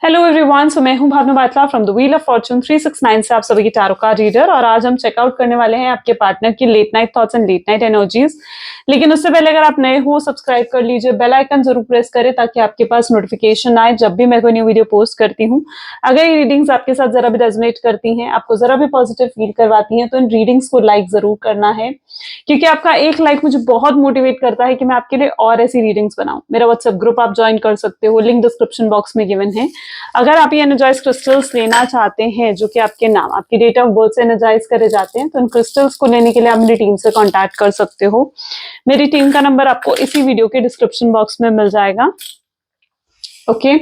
Hello everyone, so मैं हूं Bhavna Batla from the wheel of fortune 369 से आप सभी की टैरो कार्ड रीडर। और आज हम चेकआउट करने वाले हैं आपके पार्टनर की late night thoughts and late night energies. लेकिन उससे पहले अगर आप नए हो, सब्सक्राइब कर लीजिए, बेल आइकन जरूर प्रेस करें ताकि आपके पास नोटिफिकेशन आए जब भी मैं कोई न्यू वीडियो पोस्ट करती हूँ। अगर ये रीडिंग्स आपके साथ जरा भी रेजोनेट करती हैं, आपको जरा भी पॉजिटिव फील करवाती हैं, तो इन रीडिंग्स को लाइक जरूर करना है, क्योंकि आपका एक लाइक मुझे बहुत मोटिवेट करता है कि मैं आपके लिए और ऐसी रीडिंग्स बनाऊं। मेरा व्हाट्सएप ग्रुप आप ज्वाइन कर सकते हो, लिंक डिस्क्रिप्शन बॉक्स में गिवन है। अगर आप ये एनर्जाइज क्रिस्टल्स लेना चाहते हैं जो कि आपके नाम, आपकी डेट ऑफ बर्थ से एनर्जाइज करे जाते हैं, तो इन क्रिस्टल्स को लेने के लिए आप मेरी टीम से कांटेक्ट कर सकते हो। मेरी टीम का नंबर आपको इसी वीडियो के डिस्क्रिप्शन बॉक्स में मिल जाएगा। ओके,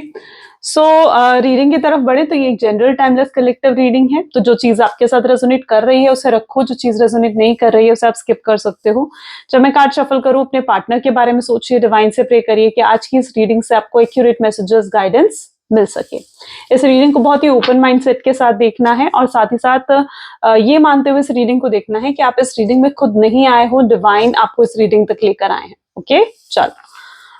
सो रीडिंग की तरफ बढ़े तो ये एक जनरल टाइमलेस कलेक्टिव रीडिंग है। तो जो चीज आपके साथ रेजोनेट कर रही है उसे रखो, जो चीज रेजोनेट नहीं कर रही है उसे आप स्किप कर सकते हो। जब मैं कार्ड शफल करूं, अपने पार्टनर के बारे में सोचिए, डिवाइन से प्रे करिए कि आज की इस रीडिंग से आपको एक्यूरेट मैसेजेस, गाइडेंस मिल सके। इस रीडिंग को बहुत ही ओपन माइंडसेट के साथ देखना है और साथ ही साथ ये मानते हुए इस रीडिंग को देखना है कि आप इस रीडिंग में खुद नहीं आए हो, डिवाइन आपको इस रीडिंग तक लेकर आए हैं। ओके, चलो।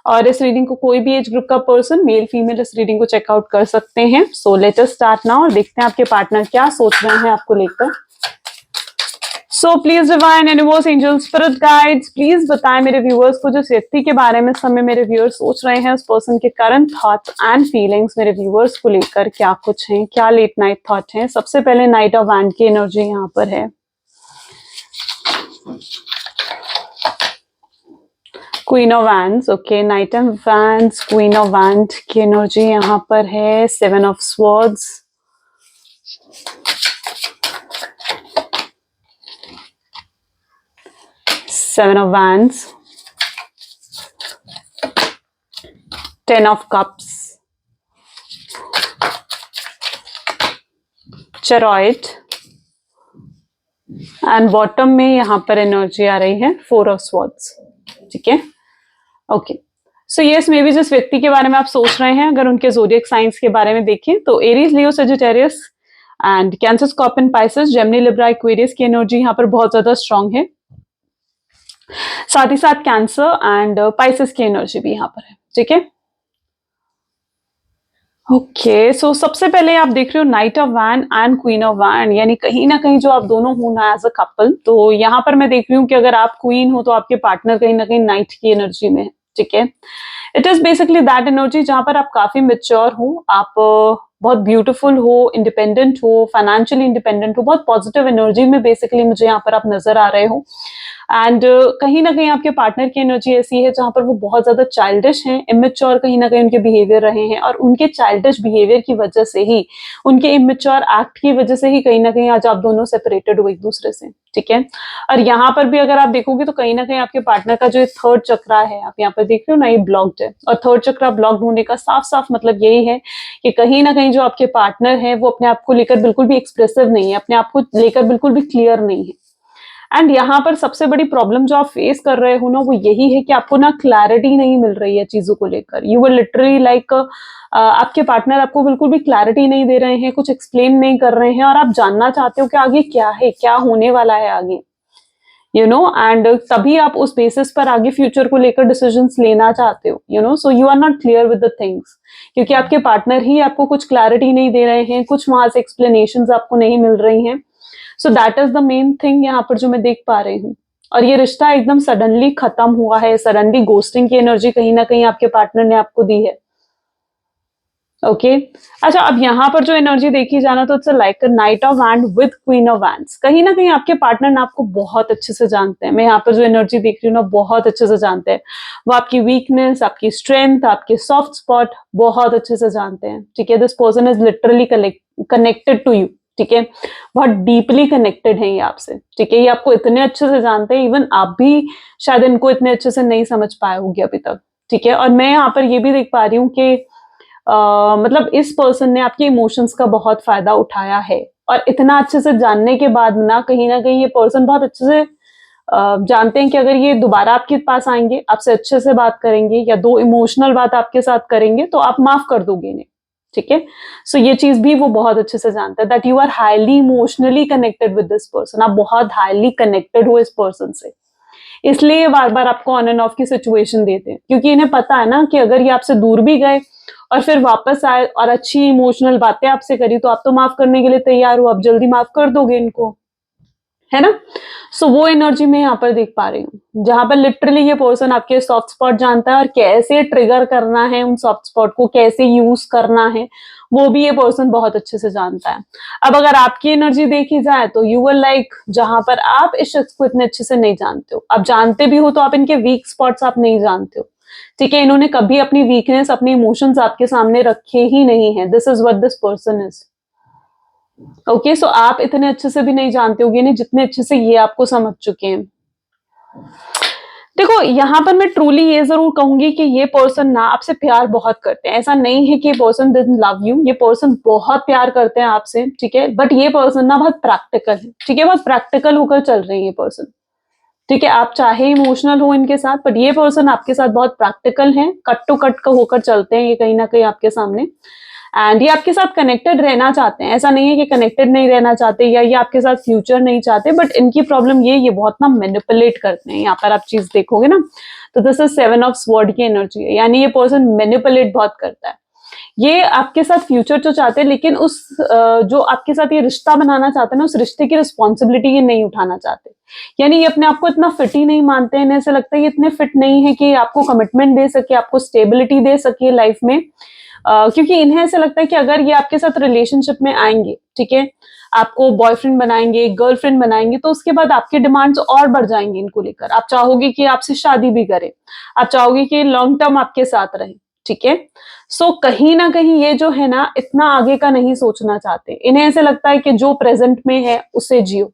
और इस रीडिंग को कोई भी एज ग्रुप का पर्सन, मेल फीमेल, इस रीडिंग को चेकआउट कर सकते हैं। So let us start now और देखते हैं आपके पार्टनर क्या सोच रहे हैं आपको लेकर। So please divine universe, angels, spirit guides, please बताएं मेरे व्यूअर्स को जिस व्यक्ति के बारे में समय मेरे व्यूअर्स सोच रहे हैं, उस पर्सन के करंट थॉट्स एंड फीलिंग्स मेरे व्यूअर्स को लेकर क्या कुछ है, क्या लेट नाइट थॉट है। सबसे पहले नाइट ऑफ वैंड की एनर्जी यहाँ पर है। Queen of wands, okay, knight of wands, queen of wand की एनर्जी यहाँ पर है। Seven of swords, seven of wands, ten of cups, chariot and bottom में यहाँ पर एनर्जी आ रही है फोर ऑफ स्वॉर्ड्स। ठीक है, okay. So yes, may be जिस व्यक्ति के बारे में आप सोच रहे हैं, अगर उनके ज़ोडिएक साइंस के बारे में देखें तो Aries, Leo, Sagittarius and cancer, scorpion, Pisces, Gemini, Libra, Aquarius की एनर्जी यहाँ पर बहुत ज्यादा स्ट्रांग है। साथ ही साथ कैंसर एंड पाइसेस की एनर्जी भी यहाँ पर है। ठीक है, ओके। सो सबसे पहले आप देख रहे हो night of wand and queen of wand, यानी कहीं ना कहीं जो आप दोनों हो ना एज अ कपल, तो यहाँ पर मैं देख रही हूँ कि अगर आप क्वीन हो तो आपके पार्टनर कहीं ना कहीं नाइट की एनर्जी में है। ठीक है, it is basically that energy जहां पर आप काफी मेच्योर हो, आप बहुत ब्यूटीफुल हो, इंडिपेंडेंट हो, फाइनेंशियली इंडिपेंडेंट हो, बहुत पॉजिटिव एनर्जी में बेसिकली मुझे यहाँ पर आप नजर आ रहे हो। एंड कहीं ना कहीं आपके पार्टनर की एनर्जी ऐसी है जहां पर वो बहुत ज्यादा चाइल्डिश हैं, इमेच्योर कहीं ना कहीं उनके बिहेवियर रहे हैं, और उनके चाइल्डिश बिहेवियर की वजह से ही, उनके इमेच्योर एक्ट की वजह से ही कहीं ना कहीं आज आप दोनों सेपरेटेड हो एक दूसरे से। ठीक है, और यहाँ पर भी अगर आप देखोगे तो कहीं ना कहीं आपके पार्टनर का जो थर्ड चक्रा है, आप यहाँ पर देख रहे हो ना, ये ब्लॉक्ड है। और थर्ड चक्रा ब्लॉक्ड होने का साफ साफ मतलब यही है कि कहीं ना कहीं जो आपके पार्टनर है वो अपने आप को लेकर बिल्कुल भी एक्सप्रेसिव नहीं है, अपने आप को लेकर बिल्कुल भी क्लियर नहीं है। एंड यहाँ पर सबसे बड़ी प्रॉब्लम जो आप फेस कर रहे हो ना, वो यही है कि आपको ना क्लैरिटी नहीं मिल रही है चीजों को लेकर। यू वर लिटरली लाइक, आपके पार्टनर आपको बिल्कुल भी क्लैरिटी नहीं दे रहे हैं, कुछ एक्सप्लेन नहीं कर रहे हैं, और आप जानना चाहते हो कि आगे क्या है, क्या होने वाला है आगे, यू नो। एंड तभी आप उस बेसिस पर आगे फ्यूचर को लेकर डिसीजंस लेना चाहते हो, you know. So you are not clear with the things, क्योंकि आपके पार्टनर ही आपको कुछ क्लैरिटी नहीं दे रहे हैं, कुछ वहां से एक्सप्लेनेशंस आपको नहीं मिल रही हैं। So that is the main thing यहाँ पर जो मैं देख पा रही हूँ। और ये रिश्ता एकदम सडनली खत्म हुआ है, सडनली गोस्टिंग की एनर्जी कहीं ना कहीं आपके पार्टनर ने आपको दी है। ओके, अच्छा, अब यहाँ पर जो एनर्जी देखी जाना तो it's like night of wand with queen of wands. कहीं ना कहीं आपके पार्टनर ने आपको बहुत अच्छे से जानते हैं। मैं यहाँ पर जो एनर्जी देख रही हूँ ना, बहुत अच्छे से जानते हैं। वो आपकी वीकनेस, आपकी स्ट्रेंथ, आपके सॉफ्ट स्पॉट बहुत अच्छे से जानते हैं। ठीक है, this person is literally connected to you. ठीक है, बहुत डीपली कनेक्टेड है ये आपसे। ठीक है, ये आपको इतने अच्छे से जानते हैं, इवन आप भी शायद इनको इतने अच्छे से नहीं समझ पाए होंगे अभी तक। ठीक है, और मैं यहाँ पर ये भी देख पा रही हूँ कि मतलब इस पर्सन ने आपके इमोशंस का बहुत फायदा उठाया है, और इतना अच्छे से जानने के बाद ना कहीं ये पर्सन बहुत अच्छे से जानते हैं कि अगर ये दोबारा आपके पास आएंगे, आपसे अच्छे से बात करेंगे, या दो इमोशनल बात आपके साथ करेंगे, तो आप माफ कर दोगे इन्हें। ठीक है, सो ये चीज भी वो बहुत अच्छे से जानता है, that you are highly emotionally connected with this person. आप बहुत हाईली कनेक्टेड हो इस पर्सन से, इसलिए बार बार आपको ऑन एंड ऑफ की सिचुएशन देते हैं, क्योंकि इन्हें पता है ना कि अगर ये आपसे दूर भी गए और फिर वापस आए और अच्छी इमोशनल बातें आपसे करी, तो आप तो माफ करने के लिए तैयार हो, आप जल्दी माफ कर दोगे इनको, है ना? सो वो एनर्जी मैं यहाँ पर देख पा रही हूँ, जहां पर लिटरली ये पर्सन आपके सॉफ्ट स्पॉट जानता है और कैसे ट्रिगर करना है उन सॉफ्ट स्पॉट को, कैसे यूज करना है, वो भी ये पर्सन बहुत अच्छे से जानता है। अब अगर आपकी एनर्जी देखी जाए तो यू वर लाइक, जहां पर आप इस शख्स को इतने अच्छे से नहीं जानते हो, आप जानते भी हो तो आप इनके वीक स्पॉट्स आप नहीं जानते हो, ठीक है? इन्होंने कभी अपनी वीकनेस, अपने इमोशंस आपके सामने रखे ही नहीं है। This is what this person is. Okay, so आप इतने अच्छे से भी नहीं जानते होगे नहीं जितने अच्छे से ये आपको समझ चुके हैं। देखो, यहाँ पर मैं ट्रूली ये जरूर कहूंगी कि ये पर्सन ना आपसे प्यार बहुत करते हैं। ऐसा नहीं है कि ये पर्सन डजंट लव यू, ये पर्सन बहुत प्यार करते हैं आपसे, ठीक है? बट ये पर्सन ना बहुत प्रैक्टिकल है, ठीक है? बहुत प्रैक्टिकल होकर चल रहे हैं ये पर्सन, ठीक है? आप चाहे इमोशनल हो इनके साथ, बट ये पर्सन आपके साथ बहुत प्रैक्टिकल है, कट टू कट का होकर चलते हैं ये कहीं ना कहीं आपके सामने। एंड ये आपके साथ कनेक्टेड रहना चाहते हैं, ऐसा नहीं है कि कनेक्टेड नहीं रहना चाहते या ये आपके साथ फ्यूचर नहीं चाहते, बट इनकी प्रॉब्लम ये बहुत ना मैनिपुलेट करते हैं। यहाँ पर आप चीज देखोगे ना, तो दिस इज 7 ऑफ स्वॉर्ड की एनर्जी है, यानी ये पर्सन मैनिपुलेट बहुत करता है। ये आपके साथ फ्यूचर तो चाहते हैं, लेकिन उस जो आपके साथ ये रिश्ता बनाना चाहते हैं ना, उस रिश्ते की रिस्पॉन्सिबिलिटी ये नहीं उठाना चाहते। यानी ये अपने आप को इतना फिट ही नहीं मानते हैं, इन्हें ऐसा लगता है ये इतने फिट नहीं है कि आपको कमिटमेंट दे सके, आपको स्टेबिलिटी दे सके लाइफ में। क्योंकि इन्हें ऐसा लगता है कि अगर ये आपके साथ रिलेशनशिप में आएंगे, ठीक है, आपको बॉयफ्रेंड बनाएंगे, गर्लफ्रेंड बनाएंगे, तो उसके बाद आपके डिमांड्स और बढ़ जाएंगे इनको लेकर। आप चाहोगे कि आपसे शादी भी करे, आप चाहोगे कि लॉन्ग टर्म आपके साथ रहे, ठीक है? सो कहीं ना कहीं ये जो है ना, इतना आगे का नहीं सोचना चाहते। इन्हें ऐसे लगता है कि जो प्रेजेंट में है उसे जियो,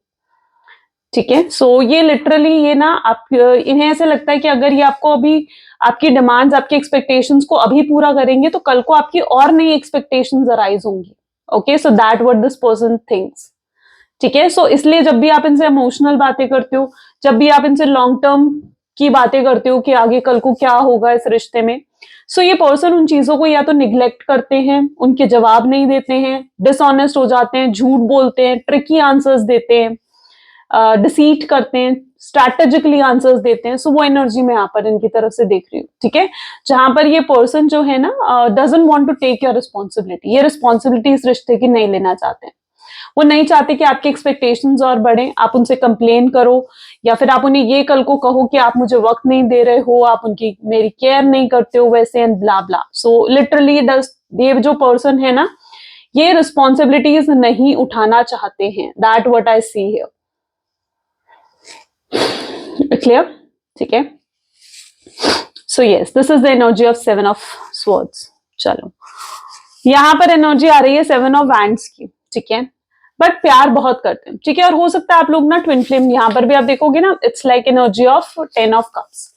ठीक है? सो ये लिटरली ये ना आप, इन्हें ऐसे लगता है कि अगर ये आपको अभी आपकी डिमांड्स, आपकी एक्सपेक्टेशंस को अभी पूरा करेंगे तो कल को आपकी और नई एक्सपेक्टेशंस अराइज होंगी। Okay, so that what this person thinks, ठीक है? सो इसलिए जब भी आप इनसे इमोशनल बातें करते हो, जब भी आप इनसे लॉन्ग टर्म की बातें करते हो कि आगे कल को क्या होगा इस रिश्ते में, सो ये पर्सन उन चीजों को या तो निग्लेक्ट करते हैं, उनके जवाब नहीं देते हैं, डिसऑनेस्ट हो जाते हैं, झूठ बोलते हैं, ट्रिकी आंसर्स देते हैं, डिसीट करते हैं, स्ट्रैटेजिकली आंसर्स देते हैं। सो वो एनर्जी मैं यहाँ पर इनकी तरफ से देख रही हूँ, ठीक है? जहां पर ये पर्सन जो है ना, doesn't want to take your responsibility, ये रिस्पॉन्सिबिलिटी इस रिश्ते की नहीं लेना चाहते हैं। वो नहीं चाहते कि आपके एक्सपेक्टेशंस और बढ़े, आप उनसे कंप्लेन करो या फिर आप उन्हें ये कल को कहो कि आप मुझे वक्त नहीं दे रहे हो, आप उनकी मेरी केयर नहीं करते हो वैसे, and blah blah. So literally ये जो पर्सन है ना, ये रिस्पॉन्सिबिलिटीज नहीं उठाना चाहते हैं। That what I see here. Clear? ठीक है? So yes, this is the energy of 7 of swords. चलो, यहां पर एनर्जी आ रही है 7 ऑफ वैंड्स की, ठीक है? बट प्यार बहुत करते हैं, ठीक है? और हो सकता है आप लोग ना ट्विन फ्लेम, यहां पर भी आप देखोगे ना, it's like energy of 10 of cups.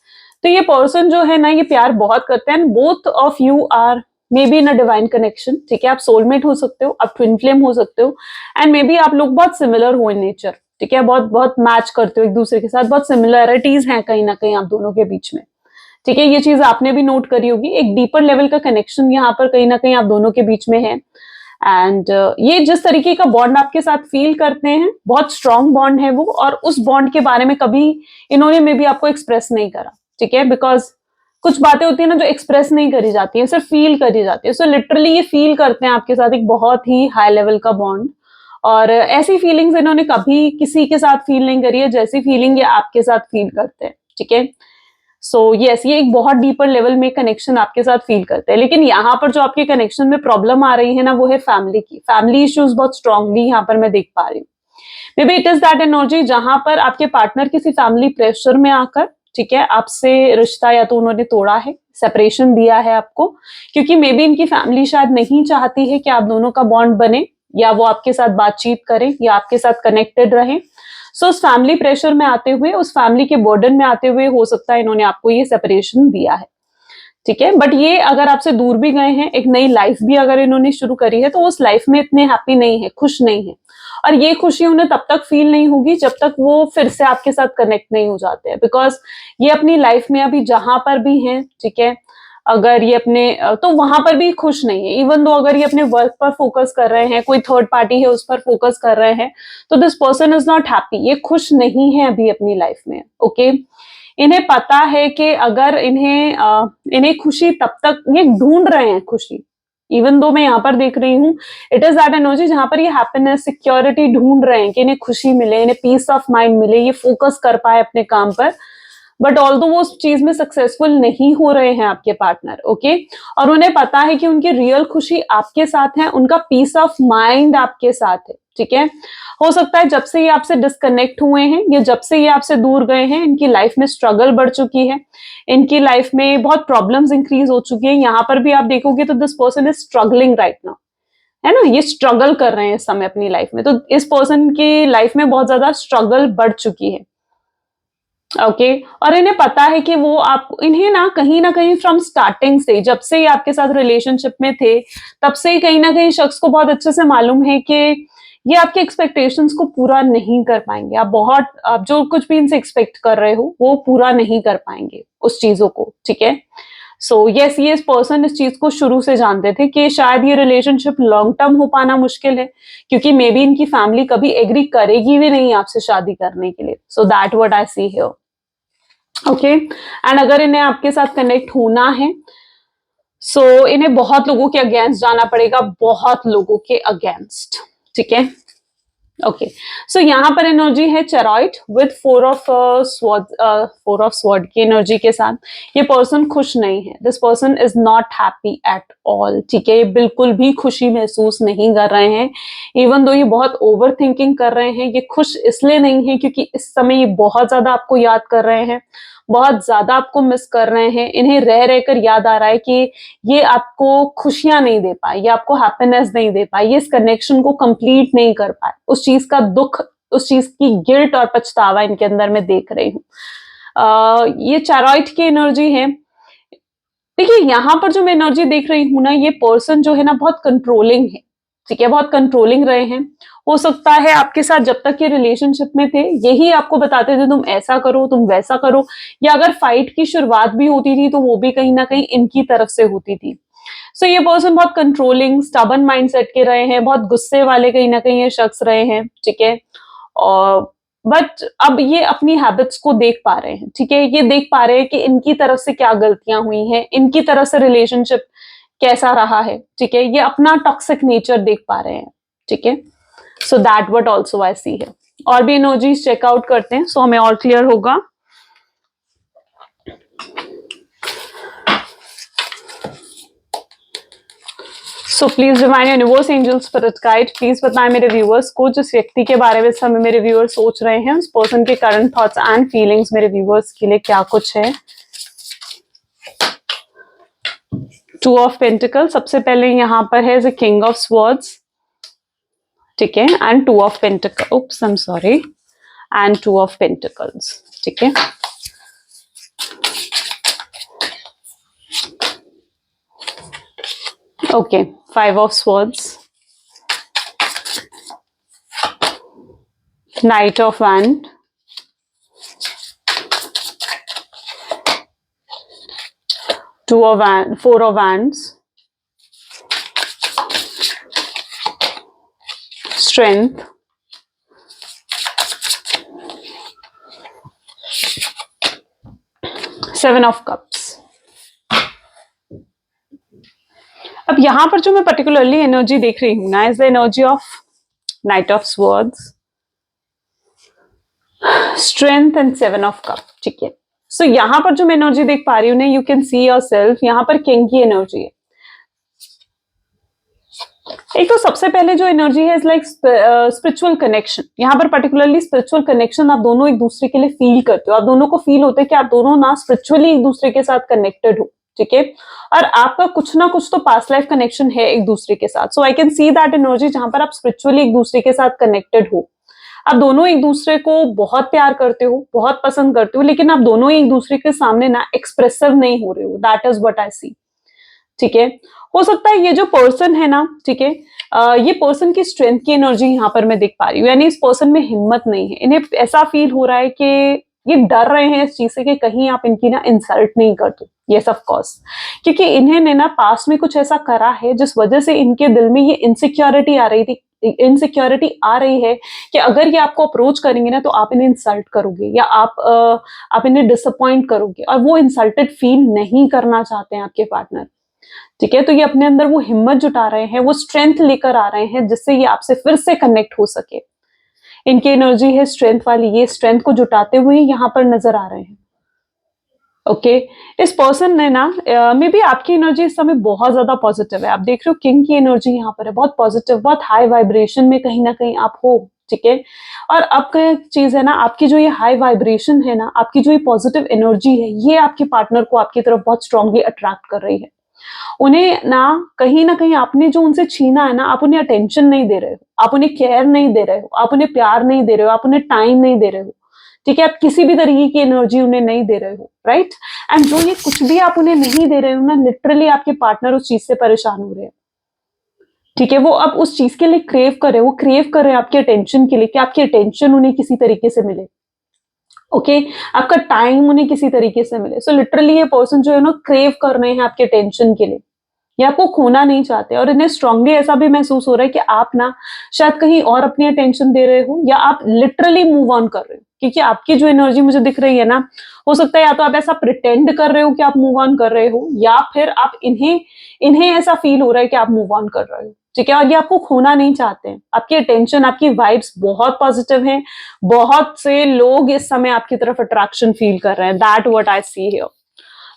तो ये पर्सन जो है ना, ये प्यार बहुत करते हैं। Both of you are maybe in a divine connection, ठीक है? आप सोलमेट हो सकते हो, आप ट्विन फ्लेम हो सकते हो, एंड मे बी आप लोग बहुत सिमिलर हो इन नेचर, ठीक है? बहुत बहुत मैच करते हो एक दूसरे के साथ, बहुत सिमिलरिटीज हैं कहीं ना कहीं आप दोनों के बीच में, ठीक है? ये चीज आपने भी नोट करी होगी, एक डीपर लेवल का कनेक्शन यहाँ पर कहीं ना कहीं आप दोनों के बीच में है। एंड ये जिस तरीके का बॉन्ड आपके साथ फील करते हैं, बहुत स्ट्रॉन्ग बॉन्ड है वो, और उस बॉन्ड के बारे में कभी इन्होंने मे बी आपको एक्सप्रेस नहीं करा, ठीक है? बिकॉज कुछ बातें होती है ना जो एक्सप्रेस नहीं करी जाती है, सिर्फ फील करी जाती है। सो लिटरली ये फील करते हैं आपके साथ एक बहुत ही हाई लेवल का बॉन्ड, और ऐसी फीलिंग्स इन्होंने कभी किसी के साथ फील नहीं करी है जैसी फीलिंग ये आपके साथ फील करते हैं, ठीक है? सो यस, ये एक बहुत डीपर लेवल में कनेक्शन आपके साथ फील करते हैं। लेकिन यहाँ पर जो आपके कनेक्शन में प्रॉब्लम आ रही है ना, वो है फैमिली की। फैमिली इश्यूज बहुत स्ट्रांगली यहाँ पर मैं देख पा रही हूँ। May be it is that energy जहां पर आपके पार्टनर किसी फैमिली प्रेशर में आकर, ठीक है, आपसे रिश्ता या तो उन्होंने तोड़ा है, सेपरेशन दिया है आपको, क्योंकि मे बी इनकी फैमिली शायद नहीं चाहती है कि आप दोनों का बॉन्ड बने, या वो आपके साथ बातचीत करें, या आपके साथ कनेक्टेड रहें। सो उस फैमिली प्रेशर में आते हुए, उस फैमिली के बर्डन में आते हुए हो सकता है इन्होंने आपको ये सेपरेशन दिया है, ठीक है? बट ये अगर आपसे दूर भी गए हैं, एक नई लाइफ भी अगर इन्होंने शुरू करी है, तो उस लाइफ में इतने हैप्पी नहीं है, खुश नहीं है। और ये खुशी उन्हें तब तक फील नहीं होगी जब तक वो फिर से आपके साथ कनेक्ट नहीं हो जाते हैं, बिकॉज ये अपनी लाइफ में अभी जहां पर भी हैं, ठीक है, अगर ये अपने तो वहां पर भी खुश नहीं है। इवन दो अगर ये अपने वर्क पर फोकस कर रहे हैं, कोई थर्ड पार्टी है उस पर फोकस कर रहे हैं, तो this person is not happy, ये खुश नहीं है अभी अपनी लाइफ में। ओके, इन्हें पता है कि अगर इन्हें खुशी तब तक, ये ढूंढ रहे हैं खुशी, इवन दो मैं यहाँ पर देख रही हूँ, इट इज दैट एनर्जी जहां पर ये हैप्पीनेस, सिक्योरिटी ढूंढ रहे हैं कि इन्हें खुशी मिले, इन्हें पीस ऑफ माइंड मिले, ये फोकस कर पाए अपने काम पर, बट ऑल्दो वो उस चीज में सक्सेसफुल नहीं हो रहे हैं आपके पार्टनर, ओके। और उन्हें पता है कि उनकी रियल खुशी आपके साथ है, उनका पीस ऑफ माइंड आपके साथ है, ठीक है। हो सकता है जब से ये आपसे डिस्कनेक्ट हुए हैं या जब से ये आपसे दूर गए हैं, इनकी लाइफ में स्ट्रगल बढ़ चुकी है, इनकी लाइफ में बहुत प्रॉब्लम्स इंक्रीज हो चुकी है। यहाँ पर भी आप देखोगे तो this person is struggling right now, है ना, ये स्ट्रगल कर रहे हैं इस समय अपनी लाइफ में, तो इस पर्सन की लाइफ में बहुत ज्यादा स्ट्रगल बढ़ चुकी है, ओके। और इन्हें पता है कि वो आप इन्हें ना कहीं फ्रॉम स्टार्टिंग से, जब से ये आपके साथ रिलेशनशिप में थे, तब से ही कहीं ना कहीं शख्स को बहुत अच्छे से मालूम है कि ये आपके एक्सपेक्टेशंस को पूरा नहीं कर पाएंगे। आप जो कुछ भी इनसे एक्सपेक्ट कर रहे हो वो पूरा नहीं कर पाएंगे उस चीजों को, ठीक है। सो यस, ये पर्सन इस चीज को शुरू से जानते थे कि शायद ये रिलेशनशिप लॉन्ग टर्म हो पाना मुश्किल है, क्योंकि मे बी इनकी फैमिली कभी एग्री करेगी भी नहीं आपसे शादी करने के लिए। सो that what I see here, okay. And अगर इन्हें आपके साथ कनेक्ट होना है, सो इन्हें बहुत लोगों के अगेंस्ट जाना पड़ेगा, बहुत लोगों के अगेंस्ट, ठीक है, ओके। सो यहाँ पर एनर्जी है चेरॉइट विद फोर ऑफ स्वॉर्ड की एनर्जी के साथ। ये पर्सन खुश नहीं है, this person is not happy at all, ठीक है। ये बिल्कुल भी खुशी महसूस नहीं कर रहे हैं, इवन दो ये बहुत ओवर थिंकिंग कर रहे हैं। ये खुश इसलिए नहीं है क्योंकि इस समय ये बहुत ज्यादा आपको याद कर रहे हैं, बहुत ज्यादा आपको मिस कर रहे हैं। इन्हें रह रहकर याद आ रहा है कि ये आपको खुशियां नहीं दे पाए, ये आपको हैप्पीनेस नहीं दे पाए, ये इस कनेक्शन को कंप्लीट नहीं कर पाए, उस चीज का दुख, उस चीज की गिल्ट और पछतावा इनके अंदर मैं देख रही हूँ। ये चैरॉइट की एनर्जी है। देखिए यहाँ पर जो मैं एनर्जी देख रही हूँ ना, ये पर्सन जो है ना बहुत कंट्रोलिंग है, ठीक है, बहुत कंट्रोलिंग रहे हैं। हो सकता है आपके साथ जब तक ये रिलेशनशिप में थे यही आपको बताते थे तुम ऐसा करो, तुम वैसा करो, या अगर फाइट की शुरुआत भी होती थी तो वो भी कहीं ना कहीं इनकी तरफ से होती थी। सो ये पर्सन बहुत कंट्रोलिंग, स्टबन माइंडसेट के रहे हैं, बहुत गुस्से वाले कहीं ना कहीं ये शख्स रहे हैं, ठीक है। और बट अब ये अपनी हैबिट्स को देख पा रहे हैं, ठीक है, ये देख पा रहे हैं कि इनकी तरफ से क्या गलतियां हुई हैं, इनकी तरफ से रिलेशनशिप कैसा रहा है, ठीक है। ये अपना टॉक्सिक नेचर देख पा रहे हैं, ठीक है। So that what also I see है। और भी एनर्जीज चेकआउट करते हैं, सो हमें और क्लियर होगा। सो please divine universe, angel, spirit guide, please बताएं मेरे व्यूअर्स को जिस व्यक्ति के बारे में समय मेरे व्यूअर्स सोच रहे हैं, उस पर्सन के करंट थॉट्स एंड फीलिंग्स मेरे व्यूअर्स के लिए क्या कुछ है। टू ऑफ पेंटिकल, सबसे पहले यहाँ पर है द किंग ऑफ स्वॉर्ड्स, ठीक है, and two of pentacle, oops I am sorry, and two of pentacles, ठीक है। Okay, five of swords, night of wand, two of wands, four of wands, strength, seven of cups। अब यहां पर जो मैं particularly energy देख रही हूं ना, is the energy of night of swords, strength and seven of cup, ठीक है। सो यहां पर जो मैं एनर्जी देख पा रही हूँ ना, you can see your self, यहाँ पर किंग की एनर्जी है। एक तो सबसे पहले जो एनर्जी है इज लाइक स्पिरिचुअल कनेक्शन। यहाँ पर पर्टिकुलरली स्पिरिचुअल कनेक्शन आप दोनों एक दूसरे के लिए फील करते हो, आप दोनों को फील होता है कि आप दोनों ना स्पिरिचुअली एक दूसरे के साथ कनेक्टेड हो, ठीक है। और आपका कुछ ना कुछ तो पास्ट लाइफ कनेक्शन है एक दूसरे के साथ। So I can see that energy जहां पर आप स्पिरिचुअली एक दूसरे के साथ कनेक्टेड हो, आप दोनों एक दूसरे को बहुत प्यार करते हो, बहुत पसंद करते हो, लेकिन आप दोनों एक दूसरे के सामने ना एक्सप्रेसिव नहीं हो रहे हो। दैट इज व्हाट आई सी, ठीक है। हो सकता है ये जो पर्सन है ना, ठीक है, ये पर्सन की स्ट्रेंथ की एनर्जी यहाँ पर मैं देख पा रही हूँ, यानी इस पर्सन में हिम्मत नहीं है। इन्हें ऐसा फील हो रहा है कि ये डर रहे हैं इस चीज से कि कहीं आप इनकी ना इंसल्ट नहीं कर दो। यस ऑफ कोर्स, क्योंकि इन्हें ना पास्ट में कुछ ऐसा करा है जिस वजह से इनके दिल में ये इनसिक्योरिटी आ रही थी, इनसिक्योरिटी आ रही है कि अगर ये आपको अप्रोच करेंगे ना तो आप इन्हें इंसल्ट करोगे या आप इन्हें डिसअपॉइंट करोगे, और वो इंसल्टेड फील नहीं करना चाहते हैं आपके पार्टनर। ठीक है, तो ये अपने अंदर वो हिम्मत जुटा रहे हैं, वो स्ट्रेंथ लेकर आ रहे हैं जिससे ये आपसे फिर से कनेक्ट हो सके। इनकी एनर्जी है स्ट्रेंथ वाली, ये स्ट्रेंथ को जुटाते हुए यहाँ पर नजर आ रहे हैं। ओके इस पर्सन ने ना मे बी आपकी एनर्जी इस समय बहुत ज्यादा पॉजिटिव है। आप देख रहे हो किंग की एनर्जी यहाँ पर है, बहुत पॉजिटिव, बहुत हाई वाइब्रेशन में कहीं ना कहीं आप हो। ठीक है, और अब क्या चीज है ना, आपकी जो ये हाई वाइब्रेशन है ना, आपकी जो ये पॉजिटिव एनर्जी है, ये आपके पार्टनर को आपकी तरफ बहुत स्ट्रांगली अट्रैक्ट कर रही है। उन्हें ना कहीं आपने जो उनसे छीना है ना, आप उन्हें अटेंशन नहीं दे रहे हो, आप उन्हें केयर नहीं दे रहे हो, आप उन्हें प्यार नहीं दे रहे हो, आप उन्हें टाइम नहीं दे रहे हो। ठीक है, आप किसी भी तरीके की एनर्जी उन्हें नहीं दे रहे हो, राइट। एंड जो ये कुछ भी आप उन्हें नहीं दे रहे हो ना, लिटरली आपके पार्टनर उस चीज से परेशान हो रहे हैं। ठीक है, वो अब उस चीज के लिए क्रेव कर रहे हैं, वो क्रेव कर रहे हैं आपके अटेंशन के लिए, कि आपकी अटेंशन उन्हें किसी तरीके से मिले। ओके आपका टाइम उन्हें किसी तरीके से मिले। सो लिटरली ये पर्सन जो है ना, क्रेव कर रहे हैं आपके अटेंशन के लिए, ये आपको खोना नहीं चाहते। और इन्हें स्ट्रांगली ऐसा भी महसूस हो रहा है कि आप ना शायद कहीं और अपनी अटेंशन दे रहे हो, या आप लिटरली मूव ऑन कर रहे हो। क्योंकि आपकी जो एनर्जी मुझे दिख रही है ना, हो सकता है या तो आप ऐसा प्रिटेंड कर रहे हो कि आप मूव ऑन कर रहे हो, या फिर आप इन्हें इन्हें ऐसा फील हो रहा है कि आप मूव ऑन कर रहे हो। ठीक है, और ये आपको खोना नहीं चाहते हैं। आपकी अटेंशन, आपकी वाइब्स बहुत पॉजिटिव हैं। बहुत से लोग इस समय आपकी तरफ अट्रैक्शन फील कर रहे हैं। That what I see here.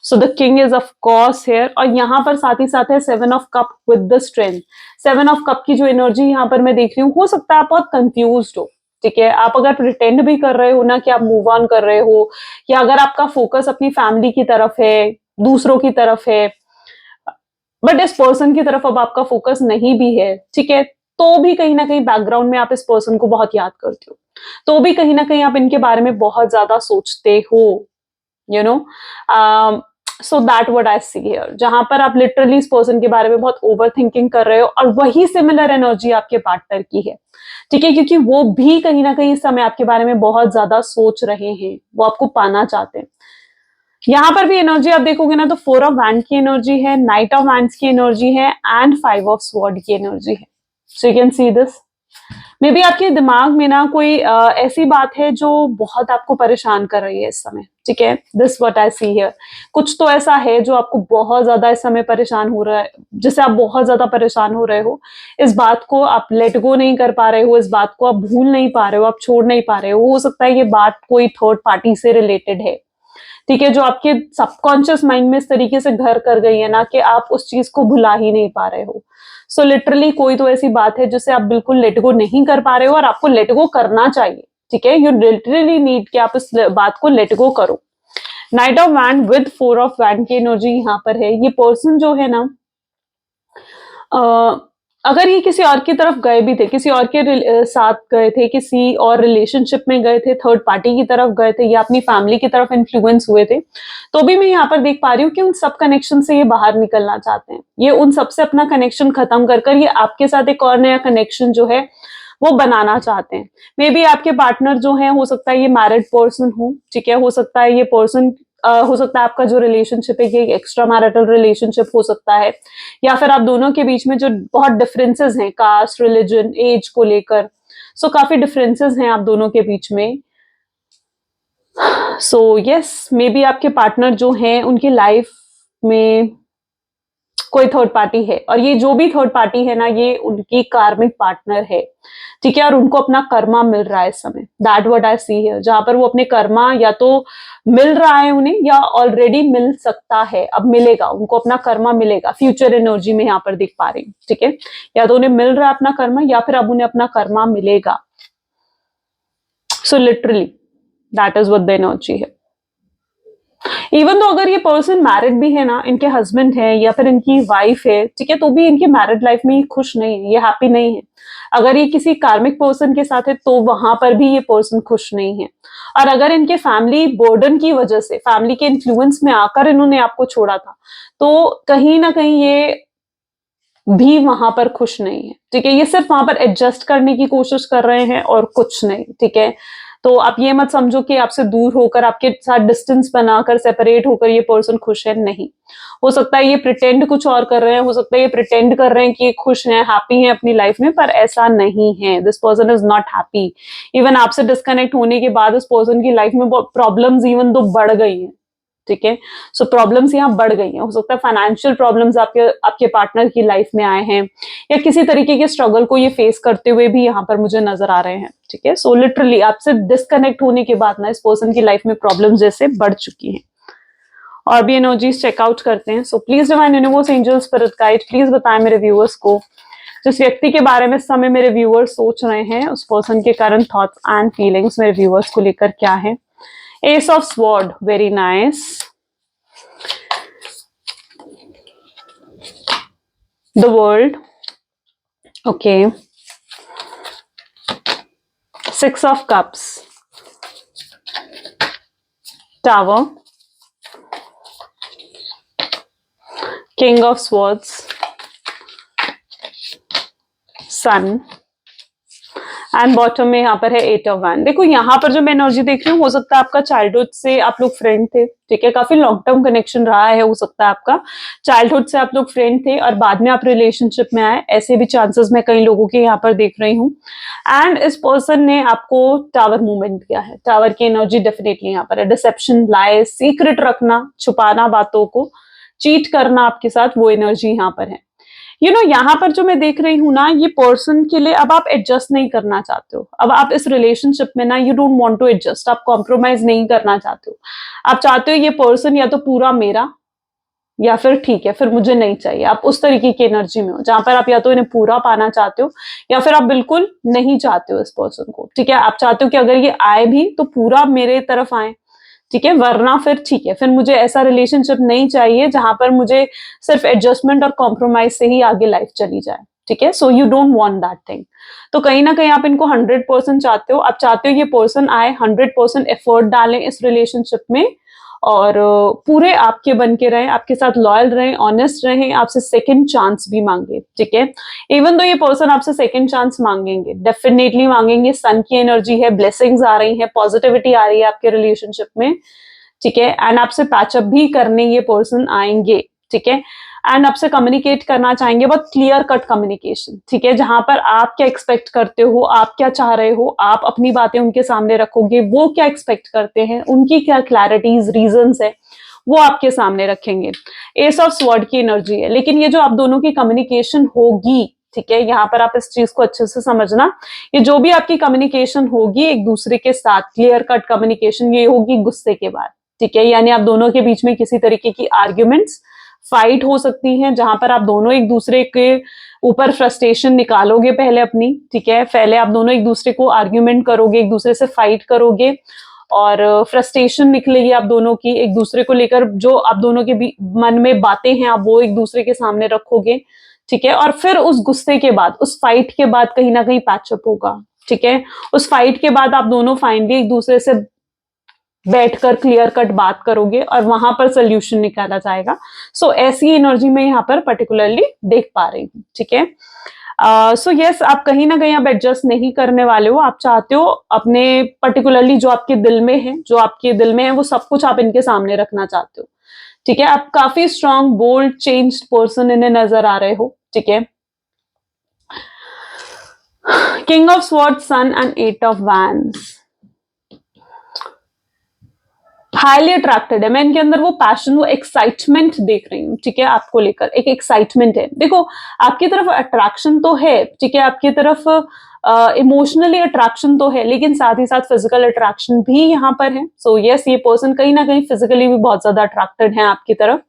So the king is of course here, और यहाँ पर साथ ही साथ है 7 of cup with the strength. 7 of cup की जो एनर्जी यहाँ पर मैं देख रही हूँ, हो सकता है आप बहुत कंफ्यूज हो। ठीक है, आप अगर प्रिटेंड भी कर रहे हो ना कि आप मूव ऑन कर रहे हो, या अगर आपका फोकस अपनी फैमिली की तरफ है, दूसरों की तरफ है, बट इस पर्सन की तरफ अब आपका फोकस नहीं भी है। ठीक है, तो भी कहीं ना कहीं बैकग्राउंड में आप इस पर्सन को बहुत याद करते हो, तो भी कहीं ना कहीं आप इनके बारे में बहुत ज्यादा सोचते हो। You know so that what I see here, जहां पर आप लिटरली इस पर्सन के बारे में बहुत ओवर थिंकिंग कर रहे हो, और वही सिमिलर एनर्जी आपके पार्टनर की है। ठीक है, क्योंकि वो भी कहीं ना कहीं इस समय आपके बारे में बहुत ज्यादा सोच रहे हैं, वो आपको पाना चाहते हैं। यहां पर भी एनर्जी आप देखोगे ना, तो 4 ऑफ वैंड की एनर्जी है, नाइट ऑफ वैंड्स की एनर्जी है, एंड 5 ऑफ स्वॉर्ड की एनर्जी है। So you can see this, may be आपके दिमाग में ना कोई ऐसी बात है जो बहुत आपको परेशान कर रही है इस समय। ठीक है, this what I see here, कुछ तो ऐसा है जो आपको बहुत ज्यादा इस समय परेशान हो रहा है, जिससे आप बहुत ज्यादा परेशान हो रहे हो। इस बात को आप लेट गो नहीं कर पा रहे हो, इस बात को आप भूल नहीं पा रहे हो, आप छोड़ नहीं पा रहे हो सकता है ये बात कोई थर्ड पार्टी से रिलेटेड है। ठीक है, जो आपके सबकॉन्शियस माइंड में इस तरीके से घर कर गई है ना, कि आप उस चीज को भुला ही नहीं पा रहे हो। सो लिटरली कोई तो ऐसी बात है जिसे आप बिल्कुल लेट गो नहीं कर पा रहे हो, और आपको लेट गो करना चाहिए। ठीक है, यू लिटरली नीड कि आप इस बात को लेट गो करो। Night of wand with 4 of wand की एनर्जी यहाँ पर है। ये पर्सन जो है ना, अगर ये किसी और की तरफ गए भी थे, किसी और के साथ गए थे, किसी और रिलेशनशिप में गए थे, थर्ड पार्टी की तरफ गए थे, या अपनी फैमिली की तरफ इन्फ्लुएंस हुए थे, तो भी मैं यहाँ पर देख पा रही हूँ कि उन सब कनेक्शन से ये बाहर निकलना चाहते हैं। ये उन सबसे अपना कनेक्शन खत्म कर कर ये आपके साथ एक और नया कनेक्शन जो है वो बनाना चाहते हैं। मे बी आपके पार्टनर जो है, हो सकता है ये मैरिड पर्सन हो। ठीक है, हो सकता है ये पर्सन हो सकता है आपका जो रिलेशनशिप है ये एक्स्ट्रा मैरिटल रिलेशनशिप हो सकता है, या फिर आप दोनों के बीच में जो बहुत डिफरेंसेस हैं, कास्ट, रिलीजन, एज को लेकर, सो काफी डिफरेंसेस हैं आप दोनों के बीच में। सो यस, मे बी आपके पार्टनर जो हैं उनकी लाइफ में कोई थर्ड पार्टी है, और ये जो भी थर्ड पार्टी है ना, ये उनकी कार्मिक पार्टनर है। ठीक है, और उनको अपना कर्मा मिल रहा है इस समय। That what I see here, जहां पर वो अपने कर्मा या तो मिल रहा है उन्हें, या ऑलरेडी मिल सकता है, अब मिलेगा उनको, अपना कर्मा मिलेगा। फ्यूचर एनर्जी में यहाँ पर दिख पा रही हूँ। ठीक है, या तो उन्हें मिल रहा है अपना कर्मा, या फिर अब उन्हें अपना कर्मा मिलेगा। So literally that is what the energy है। इवन तो अगर ये पर्सन मैरिड भी है ना, इनके हस्बैंड है या फिर इनकी वाइफ है, ठीक है, तो भी इनकी मैरिड लाइफ में ये खुश नहीं है, ये हैप्पी नहीं है। अगर ये किसी कार्मिक पर्सन के साथ है, तो वहां पर भी ये पर्सन खुश नहीं है। और अगर इनके फैमिली बर्डन की वजह से, फैमिली के इन्फ्लुएंस में आकर इन्होंने आपको छोड़ा था, तो कहीं ना कहीं ये भी वहां पर खुश नहीं है। ठीक है, ये सिर्फ वहां पर एडजस्ट करने की कोशिश कर रहे हैं और कुछ नहीं। ठीक है, तो आप ये मत समझो कि आपसे दूर होकर, आपके साथ डिस्टेंस बनाकर, सेपरेट होकर ये पर्सन खुश है, नहीं। हो सकता है ये प्रिटेंड कुछ और कर रहे हैं, हो सकता है ये प्रिटेंड कर रहे हैं कि ये खुश हैं, हैप्पी हैं अपनी लाइफ में, पर ऐसा नहीं है। This person is not happy. Even आपसे डिस्कनेक्ट होने के बाद इस पर्सन की लाइफ में प्रॉब्लम्स इवन तो बढ़ गई हैं। ठीक है। सो प्रॉब्लम्स यहाँ बढ़ गई हैं, हो सकता है फाइनेंशियल प्रॉब्लम्स आपके पार्टनर की लाइफ में आए हैं, या किसी तरीके के स्ट्रगल को ये फेस करते हुए भी यहाँ पर मुझे नजर आ रहे हैं, ठीक है। सो लिटरली आपसे डिस्कनेक्ट होने के बाद ना इस पर्सन की लाइफ में प्रॉब्लम जैसे बढ़ चुकी हैं। और भी एनर्जीज चेकआउट करते हैं। So please divine universe, angels, spirit guide, please बताएं मेरे व्यूअर्स को जिस व्यक्ति के बारे में समय मेरे व्यूअर्स सोच रहे हैं, उस पर्सन के करंट थॉट्स एंड फीलिंग्स मेरे व्यूअर्स को लेकर क्या है। Ace of sword, very nice. The world, okay. 6 of cups, tower, king of swords, sun, and bottom में यहाँ पर है 8 ऑफ वैंड। देखो यहाँ पर जो मैं एनर्जी देख रही हूँ, हो सकता है आपका चाइल्डहुड से आप लोग फ्रेंड थे, ठीक है। काफी लॉन्ग टर्म कनेक्शन रहा है, हो सकता है आपका चाइल्डहुड से आप लोग फ्रेंड थे और बाद में आप रिलेशनशिप में आए, ऐसे भी चांसेस मैं कई लोगों के यहाँ पर देख रही हूँ। एंड इस पर्सन ने आपको टावर मूवमेंट किया है। टावर की एनर्जी डेफिनेटली यहाँ पर है। डिसेप्शन, लाइज, सीक्रेट रखना, छुपाना बातों को, चीट करना आपके साथ, वो एनर्जी यहाँ पर है। यहाँ पर जो मैं देख रही हूँ ना, ये पर्सन के लिए अब आप एडजस्ट नहीं करना चाहते हो। अब आप इस रिलेशनशिप में ना, you don't want to adjust, आप कॉम्प्रोमाइज नहीं करना चाहते हो। आप चाहते हो ये पर्सन या तो पूरा मेरा, या फिर ठीक है, फिर मुझे नहीं चाहिए। आप उस तरीके की एनर्जी में हो जहां पर आप या तो इन्हें पूरा पाना चाहते हो, या फिर आप बिल्कुल नहीं चाहते हो इस पर्सन को, ठीक है। आप चाहते हो कि अगर ये आए भी तो पूरा मेरे तरफ आए, ठीक है, वरना फिर ठीक है, फिर मुझे ऐसा रिलेशनशिप नहीं चाहिए जहां पर मुझे सिर्फ एडजस्टमेंट और कॉम्प्रोमाइज से ही आगे लाइफ चली जाए, ठीक है। So you don't want that thing. तो कहीं ना कहीं आप इनको 100% चाहते हो। आप चाहते हो ये पर्सन आए, 100% एफर्ट डालें इस रिलेशनशिप में, और पूरे आपके बन के रहें, आपके साथ लॉयल रहें, ऑनेस्ट रहें, आपसे सेकंड चांस भी मांगे, ठीक है। इवन तो ये पर्सन आपसे सेकंड चांस मांगेंगे, डेफिनेटली मांगेंगे। सन की एनर्जी है, ब्लेसिंग्स आ रही है, पॉजिटिविटी आ रही है आपके रिलेशनशिप में, ठीक है। एंड आपसे पैचअप भी करने ये पर्सन आएंगे, ठीक है। एंड आपसे कम्युनिकेट करना चाहेंगे, बहुत क्लियर कट कम्युनिकेशन, ठीक है, जहां पर आप क्या एक्सपेक्ट करते हो, आप क्या चाह रहे हो, आप अपनी बातें उनके सामने रखोगे, वो क्या एक्सपेक्ट करते हैं, उनकी क्या क्लैरिटीज, रीजंस है, वो आपके सामने रखेंगे। एस ऑफ स्वॉर्ड की एनर्जी है। लेकिन ये जो आप दोनों की कम्युनिकेशन होगी, ठीक है, यहाँ पर आप इस चीज को अच्छे से समझना, ये जो भी आपकी कम्युनिकेशन होगी एक दूसरे के साथ, क्लियर कट कम्युनिकेशन, ये होगी गुस्से के बाद, ठीक है। यानी आप दोनों के बीच में किसी तरीके की आर्ग्यूमेंट्स, फाइट हो सकती हैं, जहां पर आप दोनों एक दूसरे के ऊपर फ्रस्ट्रेशन निकालोगे पहले अपनी, ठीक है। पहले आप दोनों एक दूसरे को आर्ग्यूमेंट करोगे, एक दूसरे से फाइट करोगे, और फ्रस्ट्रेशन निकलेगी आप दोनों की एक दूसरे को लेकर, जो आप दोनों के मन में बातें हैं आप वो एक दूसरे के सामने रखोगे, ठीक है। और फिर उस गुस्से के बाद, उस फाइट के बाद कहीं ना कहीं पैचअप होगा, ठीक है। उस फाइट के बाद आप दोनों फाइनली एक दूसरे से बैठकर क्लियर कट बात करोगे और वहां पर सोल्यूशन निकाला जाएगा। सो ऐसी एनर्जी में यहाँ पर पर्टिकुलरली देख पा रही हूँ, ठीक है। सो यस, आप कहीं ना कहीं आप एडजस्ट नहीं करने वाले हो। आप चाहते हो अपने पर्टिकुलरली जो आपके दिल में है, जो आपके दिल में है, वो सब कुछ आप इनके सामने रखना चाहते हो, ठीक है। आप काफी स्ट्रांग, बोल्ड, चेंज्ड पर्सन इन्हें नजर आ रहे हो, ठीक है। King of sword, sun and 8 of wands, highly attracted है। मैं इनके अंदर वो पैशन, वो एक्साइटमेंट देख रही हूँ, ठीक है। आपको लेकर एक एक्साइटमेंट है। देखो आपकी तरफ अट्रैक्शन तो है, ठीक है, आपकी तरफ इमोशनली अट्रैक्शन तो है, लेकिन साथ ही साथ फिजिकल अट्रैक्शन भी यहाँ पर है। सो यस, ये पर्सन कहीं ना कहीं फिजिकली भी बहुत ज्यादा अट्रैक्टेड है आपकी तरफ,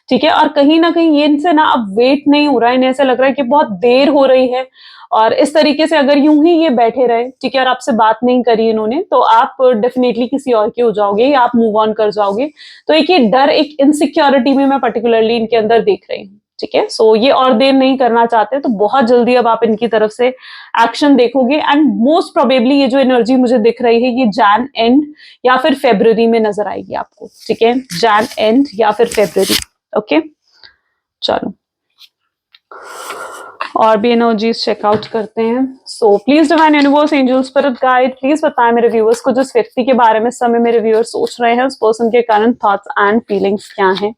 ठीक है। और कहीं ना कहीं ये इनसे ना अब वेट नहीं हो रहा है, इन्हें ऐसा लग रहा है कि बहुत देर हो रही है, और इस तरीके से अगर यूं ही ये बैठे रहे, ठीक है, और आपसे बात नहीं करी इन्होंने, तो आप डेफिनेटली किसी और के हो जाओगे, या आप मूव ऑन कर जाओगे। तो एक ये डर, एक इनसिक्योरिटी में मैं पर्टिकुलरली इनके अंदर देख रही हूँ, ठीक है। सो ये और देर नहीं करना चाहते, तो बहुत जल्दी अब आप इनकी तरफ से एक्शन देखोगे। एंड मोस्ट प्रोबेबली ये जो एनर्जी मुझे दिख रही है, ये जैन एंड या फिर फेब्रुअरी में नजर आएगी आपको, ठीक है। जैन एंड या फिर फेब्रुअरी, ओके। चलो और भी एनर्जीज चेकआउट करते हैं। So please divine universe, angel, spirit guide, please बताएं मेरे व्यूअर्स को जिस व्यक्ति के बारे में समय मेरे व्यूअर्स सोच रहे हैं, उस पर्सन के करंट थॉट्स एंड फीलिंग्स क्या हैं।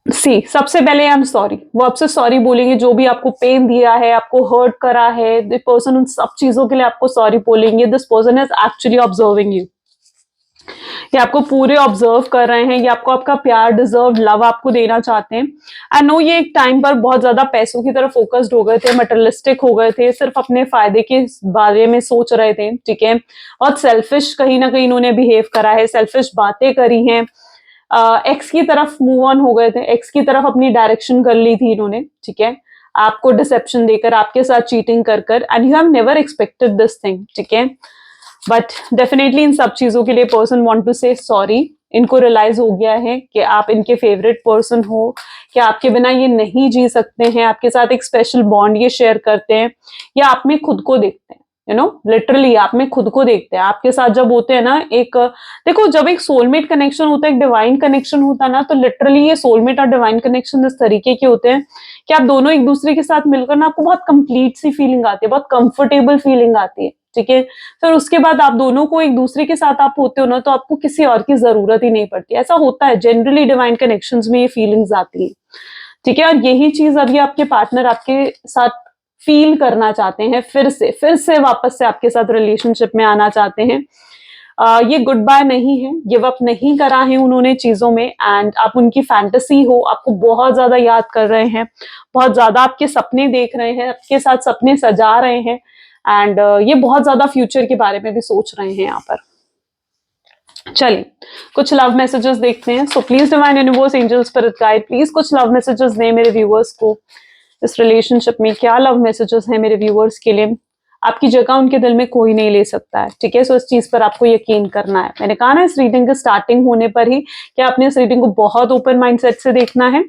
सी, सबसे पहले आई एम सॉरी, वो आपसे सॉरी बोलेंगे, जो भी आपको पेन दिया है, आपको हर्ट करा है, दिस पर्सन उन सब चीजों के लिए आपको सॉरी बोलेंगे। This person is actually observing you, ये आपको पूरे ऑब्जर्व कर रहे हैं, ये आपको आपका प्यार, डिजर्व लव आपको देना चाहते हैं। आई नो ये एक टाइम पर बहुत ज्यादा पैसों की तरफ फोकस्ड हो गए थे, मटेरियलिस्टिक हो गए थे, सिर्फ अपने फायदे के बारे में सोच रहे थे, ठीक है। बहुत सेल्फिश कहीं ना कहीं इन्होंने बिहेव करा है, सेल्फिश बातें करी हैं, एक्स की तरफ मूव ऑन हो गए थे, एक्स की तरफ अपनी डायरेक्शन कर ली थी इन्होंने, ठीक है। आपको डिसेप्शन देकर, आपके साथ चीटिंग कर कर, and you have never expected this thing, ठीक है। बट डेफिनेटली इन सब चीजों के लिए पर्सन वांट टू से सॉरी। इनको रियलाइज हो गया है कि आप इनके फेवरेट पर्सन हो, कि आपके बिना ये नहीं जी सकते हैं, आपके साथ एक स्पेशल बॉन्ड ये शेयर करते हैं, या आप में खुद को देखते हैं, यू नो, लिटरली आप में खुद को देखते हैं। आपके साथ जब होते हैं ना, एक देखो जब एक सोलमेट कनेक्शन होता है, एक डिवाइन कनेक्शन होता है ना, तो लिटरली ये सोलमेट और डिवाइन कनेक्शन इस तरीके के होते हैं कि आप दोनों एक दूसरे के साथ मिलकर ना, आपको बहुत कंप्लीट सी फीलिंग आती है, बहुत कंफर्टेबल फीलिंग आती है, ठीक है। फिर उसके बाद आप दोनों को एक दूसरे के साथ आप होते हो ना, तो आपको किसी और की जरूरत ही नहीं पड़ती। ऐसा होता है जनरली, डिवाइन कनेक्शंस में ये फीलिंग्स आती है, ठीक है। और यही चीज अभी आपके पार्टनर आपके साथ फील करना चाहते हैं, फिर से वापस से आपके साथ रिलेशनशिप में आना चाहते हैं। ये गुड बाय नहीं है, गिव अप नहीं करा है उन्होंने चीजों में, एंड आप उनकी फैंटेसी हो, आपको बहुत ज्यादा याद कर रहे हैं, बहुत ज्यादा आपके सपने देख रहे हैं, आपके साथ सपने सजा रहे हैं, एंड ये बहुत ज्यादा फ्यूचर के बारे में भी सोच रहे हैं यहाँ पर। चलिए कुछ लव मैसेजेस देखते हैं। So please divine universe, angel, spirit guide, please कुछ लव मैसेजेस दें मेरे व्यूअर्स को। इस रिलेशनशिप में क्या लव मैसेजेस हैं मेरे व्यूअर्स के लिए? आपकी जगह उनके दिल में कोई नहीं ले सकता है, ठीक है। सो इस चीज पर आपको यकीन करना है। मैंने कहा ना इस रीडिंग के स्टार्टिंग होने पर ही कि आपने इस रीडिंग को बहुत ओपन माइंडसेट से देखना है।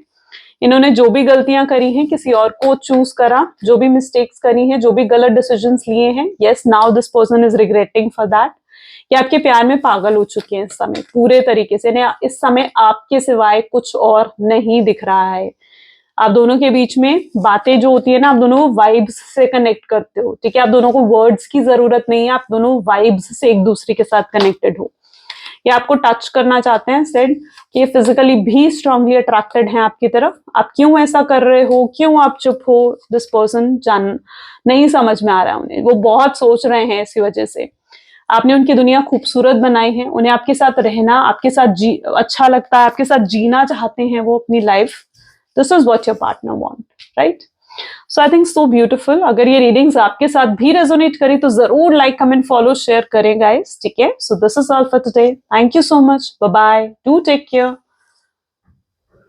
इन्होंने जो भी गलतियां करी हैं, किसी और को चूज करा, जो भी मिस्टेक्स करी हैं, जो भी गलत डिसीजंस लिए हैं, yes now this person is regretting for that. ये आपके प्यार में पागल हो चुके हैं इस समय पूरे तरीके से। इस समय आपके सिवाय कुछ और नहीं दिख रहा है। आप दोनों के बीच में बातें जो होती है ना, आप दोनों वाइब्स से कनेक्ट करते हो, ठीक है। आप दोनों को वर्ड्स की जरूरत नहीं है, आप दोनों वाइब्स से एक दूसरे के साथ कनेक्टेड हो। ये आपको टच करना चाहते हैं, सेड कि ये फिजिकली भी स्ट्रांगली अट्रैक्टेड हैं आपकी तरफ। आप क्यों ऐसा कर रहे हो, क्यों आप चुप हो, दिस पर्सन जान नहीं समझ में आ रहा है उन्हें। वो बहुत सोच रहे हैं इसी वजह से। आपने उनकी दुनिया खूबसूरत बनाई है, उन्हें आपके साथ रहना, आपके साथ अच्छा लगता है, आपके साथ जीना चाहते हैं वो अपनी life. This is what your partner want, right? So I think so beautiful. अगर ये रीडिंग्स आपके साथ भी रेजोनेट करी तो जरूर लाइक, कमेंट, फॉलो, शेयर करें गाइस, ठीक है। So this is all for today. Thank you so much, bye bye, do take care.